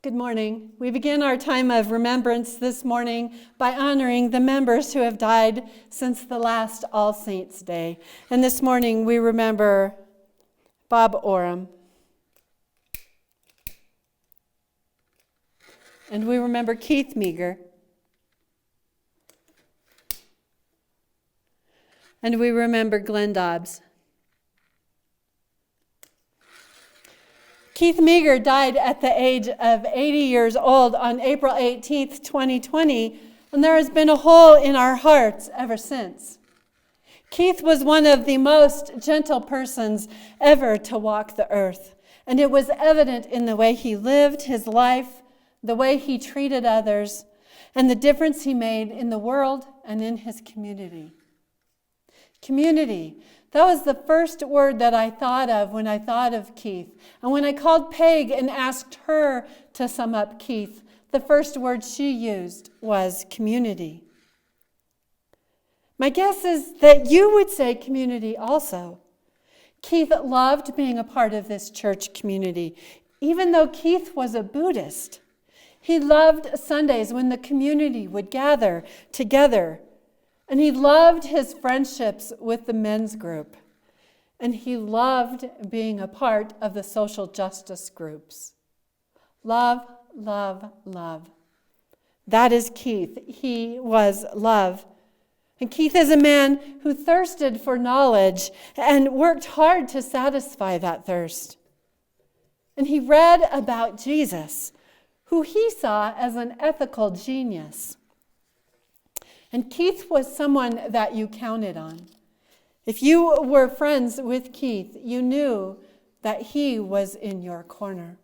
Good morning. We begin our time of remembrance this morning by honoring the members who have died since the last All Saints' Day. And this morning we remember Bob Oram. And we remember Keith Meagher. And we remember Glen Dobbs. Keith Meagher died at the age of 80 years old on April 18th, 2020, and there has been a hole in our hearts ever since. Keith was one of the most gentle persons ever to walk the earth, and it was evident in the way he lived his life, the way he treated others, and the difference he made in the world and in his community. Community. That was the first word that I thought of when I thought of Keith. And when I called Peg and asked her to sum up Keith, the first word she used was community. My guess is that you would say community also. Keith loved being a part of this church community, even though Keith was a Buddhist. He loved Sundays when the community would gather together. And he loved his friendships with the men's group. And he loved being a part of the social justice groups. Love, love, love. That is Keith. He was love. And Keith is a man who thirsted for knowledge and worked hard to satisfy that thirst. And he read about Jesus, who he saw as an ethical genius. And Keith was someone that you counted on. If you were friends with Keith, you knew that he was in your corner.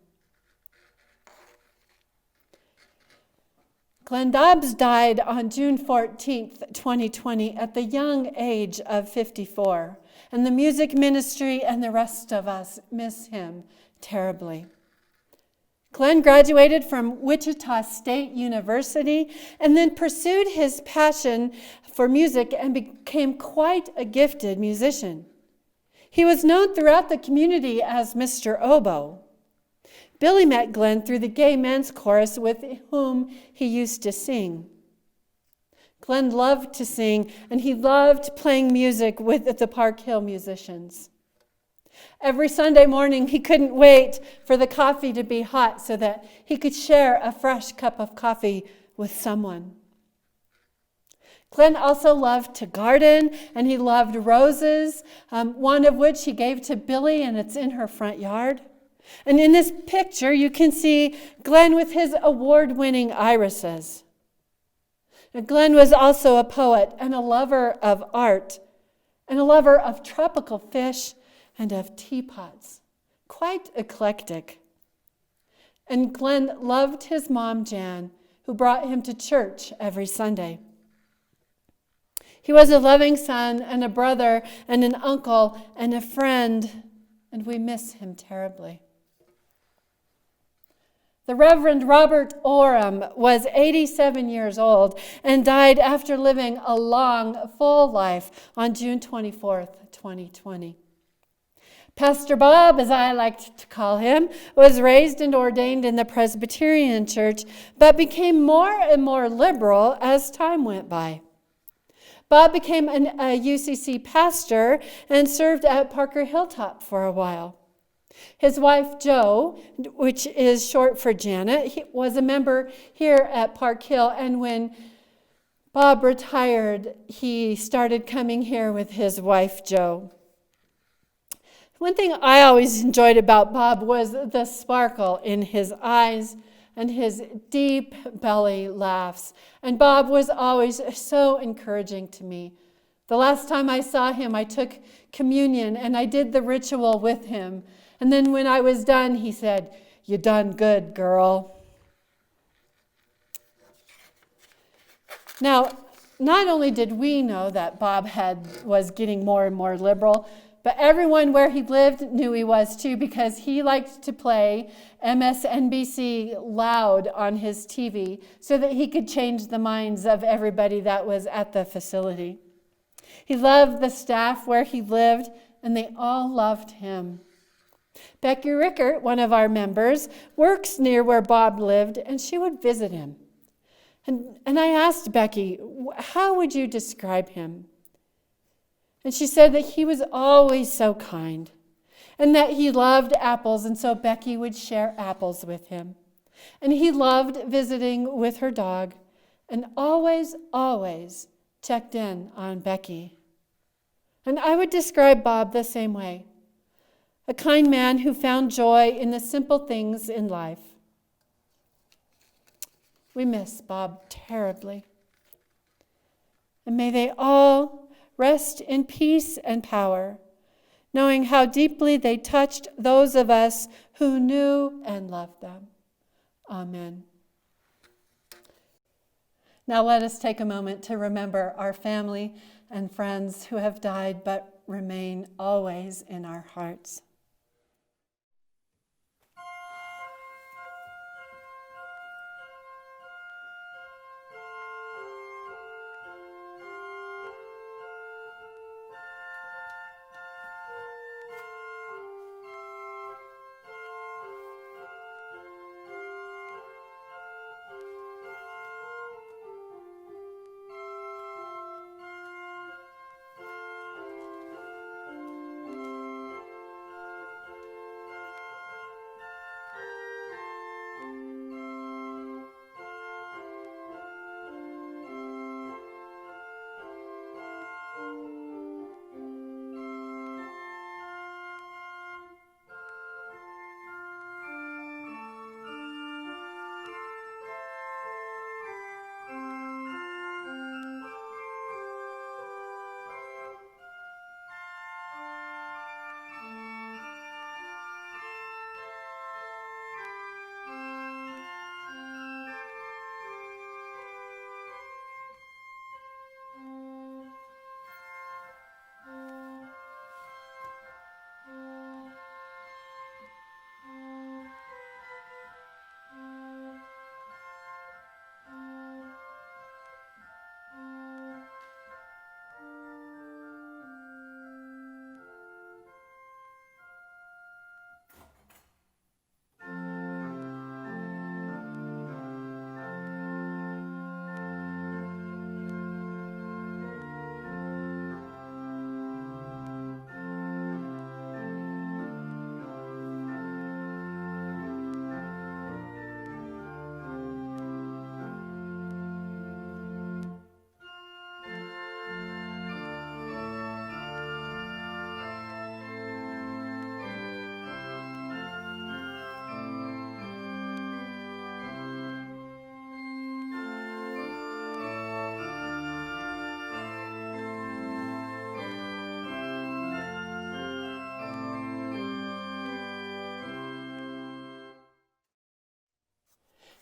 Glen Dobbs died on June 14th, 2020, at the young age of 54. And the music ministry and the rest of us miss him terribly. Glen graduated from Wichita State University and then pursued his passion for music and became quite a gifted musician. He was known throughout the community as Mr. Oboe. Billie met Glen through the gay men's chorus with whom he used to sing. Glen loved to sing, and he loved playing music with the Park Hill musicians. Every Sunday morning, he couldn't wait for the coffee to be hot so that he could share a fresh cup of coffee with someone. Glen also loved to garden, and he loved roses, one of which he gave to Billie, and it's in her front yard. And in this picture, you can see Glen with his award-winning irises. Now, Glen was also a poet and a lover of art and a lover of tropical fish and of teapots, quite eclectic. And Glen loved his mom, Jan, who brought him to church every Sunday. He was a loving son and a brother and an uncle and a friend, and we miss him terribly. The Reverend Robert Oram was 87 years old and died after living a long, full life on June 24th, 2020. Pastor Bob, as I liked to call him, was raised and ordained in the Presbyterian Church, but became more and more liberal as time went by. Bob became a UCC pastor and served at Parker Hilltop for a while. His wife, Jo, which is short for Janet, was a member here at Park Hill, and when Bob retired, he started coming here with his wife, Jo. One thing I always enjoyed about Bob was the sparkle in his eyes and his deep belly laughs. And Bob was always so encouraging to me. The last time I saw him, I took communion and I did the ritual with him. And then when I was done, he said, "You done good, girl." Now, not only did we know that Bob was getting more and more liberal, but everyone where he lived knew he was too, because he liked to play MSNBC loud on his TV so that he could change the minds of everybody that was at the facility. He loved the staff where he lived, and they all loved him. Becky Rickert, one of our members, works near where Bob lived, and she would visit him. And I asked Becky, how would you describe him? And she said that he was always so kind and that he loved apples, and so Becky would share apples with him. And he loved visiting with her dog and always, always checked in on Becky. And I would describe Bob the same way. A kind man who found joy in the simple things in life. We miss Bob terribly. And may they all rest in peace and power, knowing how deeply they touched those of us who knew and loved them. Amen. Now let us take a moment to remember our family and friends who have died but remain always in our hearts.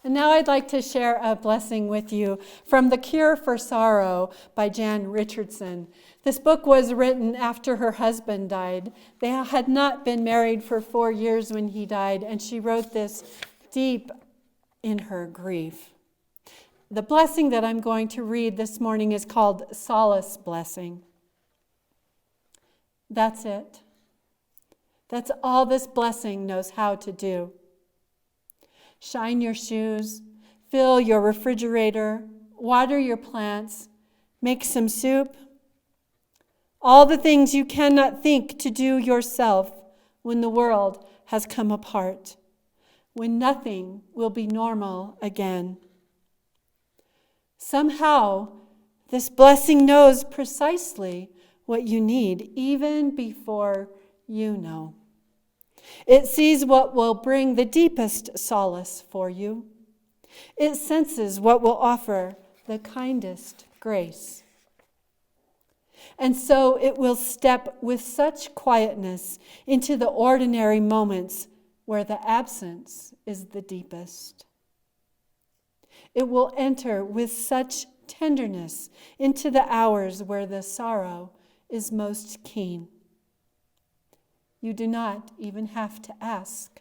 And now I'd like to share a blessing with you from The Cure for Sorrow by Jan Richardson. This book was written after her husband died. They had not been married for 4 years when he died, and she wrote this deep in her grief. The blessing that I'm going to read this morning is called Solace Blessing. That's it. That's all this blessing knows how to do. Shine your shoes, fill your refrigerator, water your plants, make some soup. All the things you cannot think to do yourself when the world has come apart, when nothing will be normal again. Somehow, this blessing knows precisely what you need, even before you know. It sees what will bring the deepest solace for you. It senses what will offer the kindest grace. And so it will step with such quietness into the ordinary moments where the absence is the deepest. It will enter with such tenderness into the hours where the sorrow is most keen. You do not even have to ask.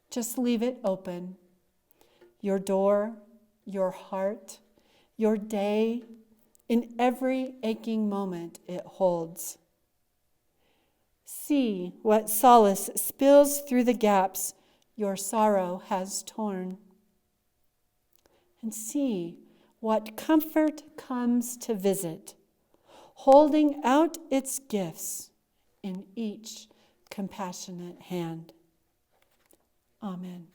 Just leave it open. Your door, your heart, your day, in every aching moment it holds. See what solace spills through the gaps your sorrow has torn. And see what comfort comes to visit, holding out its gifts in each compassionate hand. Amen.